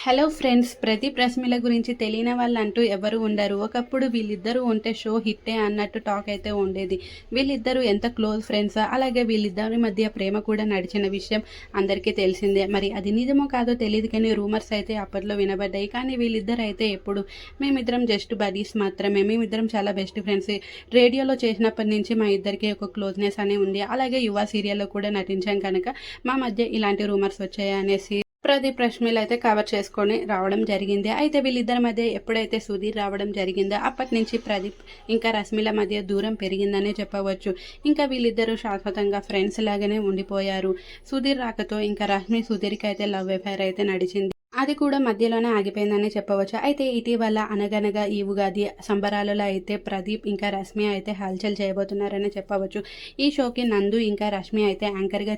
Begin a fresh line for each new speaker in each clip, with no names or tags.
Hello friends, Pradeep రష్మిల గురించి తెలియని వాళ్ళంటూ ఎవరు ఉండరు. ఒకప్పుడు వీళ్ళిద్దరూ ఉంటే షో హిట్టే అన్నట్టు టాక్ అయితే ఉండేది. వీళ్ళిద్దరూ ఎంత క్లోజ్ ఫ్రెండ్సా, అలాగే వీళ్ళిద్దరి మధ్య ప్రేమ కూడా నడిచిన విషయం అందరికీ తెలిసిందే. మరి అది నిజమో కాదో తెలియదు, కానీ రూమర్స్ అయితే అప్పట్లో వినబడ్డాయి. కానీ వీళ్ళిద్దరు అయితే ఎప్పుడు మేమిద్దరం జస్ట్ బడీస్ మాత్రమే, మేమిద్దరం చాలా బెస్ట్ ఫ్రెండ్స్, రేడియోలో చేసినప్పటి నుంచి మా ఇద్దరికి ఒక క్లోజ్నెస్ అనే ఉంది. అలాగే యువ సీరియల్లో కూడా నటించాం కనుక మా మధ్య ఇలాంటి రూమర్స్ వచ్చాయి అనేసి ప్రదీప్ రష్మిలు అయితే కవర్ చేసుకొని రావడం జరిగింది. అయితే వీళ్ళిద్దరి మధ్య ఎప్పుడైతే సుధీర్ రావడం జరిగిందో అప్పటి నుంచి ప్రదీప్ ఇంకా రష్మిల మధ్య దూరం పెరిగిందనే చెప్పవచ్చు. ఇంకా వీళ్ళిద్దరూ శాశ్వతంగా ఫ్రెండ్స్ లాగానే ఉండిపోయారు. సుధీర్ రాకతో ఇంకా రష్మి సుధీర్కి అయితే లవ్ అఫైర్ అయితే నడిచింది. అది కూడా మధ్యలోనే ఆగిపోయిందని చెప్పవచ్చు. అయితే ఇటీవల అనగనగా ఈ ఉగాది సంబరాలలో అయితే ప్రదీప్ ఇంకా రష్మి అయితే హల్చల్ చేయబోతున్నారని చెప్పవచ్చు. ఈ షోకి నందు ఇంకా రష్మి అయితే యాంకర్గా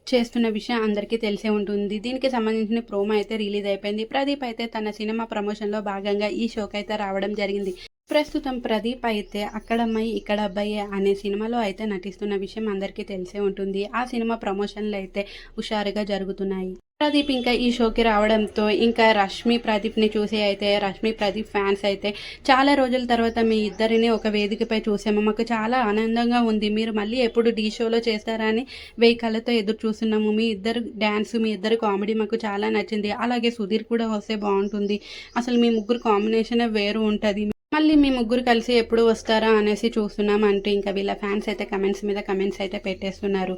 చేస్తున్న విషయం అందరికీ తెలిసే ఉంటుంది. దీనికి సంబంధించిన ప్రోమో అయితే రిలీజ్ అయిపోయింది. ప్రదీప్ అయితే తన సినిమా ప్రమోషన్లో భాగంగా ఈ షోకి అయితే రావడం జరిగింది. ప్రస్తుతం ప్రదీప్ అయితే అక్కడమ్మాయి ఇక్కడ అబ్బాయి అనే సినిమాలో అయితే నటిస్తున్న విషయం అందరికీ తెలిసే ఉంటుంది. ఆ సినిమా ప్రమోషన్లు అయితే హుషారుగా జరుగుతున్నాయి. ప్రదీప్ ఇంకా ఈ షోకి రావడంతో ఇంకా రష్మి ప్రదీప్ని చూసి అయితే రష్మి ప్రదీప్ ఫ్యాన్స్ అయితే చాలా రోజుల తర్వాత మీ ఇద్దరిని ఒక వేదికపై చూసాము, మాకు చాలా ఆనందంగా ఉంది, మీరు మళ్ళీ ఎప్పుడు డీ షోలో చేస్తారా అని 1000 కళ్ళతో ఎదురు చూస్తున్నాము, మీ ఇద్దరు డ్యాన్స్ మీ ఇద్దరు కామెడీ మాకు చాలా నచ్చింది, అలాగే సుధీర్ కూడా వస్తే బాగుంటుంది, అసలు మీ ముగ్గురు కాంబినేషనే వేరు ఉంటుంది, మళ్ళీ మీ ముగ్గురు కలిసి ఎప్పుడు వస్తారా అనేసి చూస్తున్నాం అంటూ ఇంకా వీళ్ళ ఫ్యాన్స్ అయితే కమెంట్స్ మీద కమెంట్స్ అయితే పెట్టేస్తున్నారు.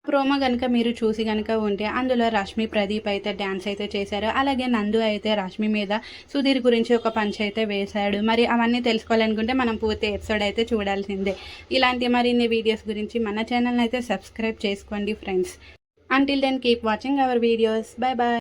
ప్రోమో కనుక మీరు చూసి కనుక ఉంటే అందులో రష్మి ప్రదీప్ అయితే డ్యాన్స్ అయితే చేశారు. అలాగే నందు అయితే రష్మి మీద సుధీర్ గురించి ఒక పంచ్ అయితే వేశాడు. మరి అవన్నీ తెలుసుకోవాలనుకుంటే మనం పూర్తి ఎపిసోడ్ అయితే చూడాల్సిందే. ఇలాంటి మరిన్ని వీడియోస్ గురించి మన ఛానల్ని అయితే సబ్స్క్రైబ్ చేసుకోండి friends. Until then keep watching our videos. Bye bye.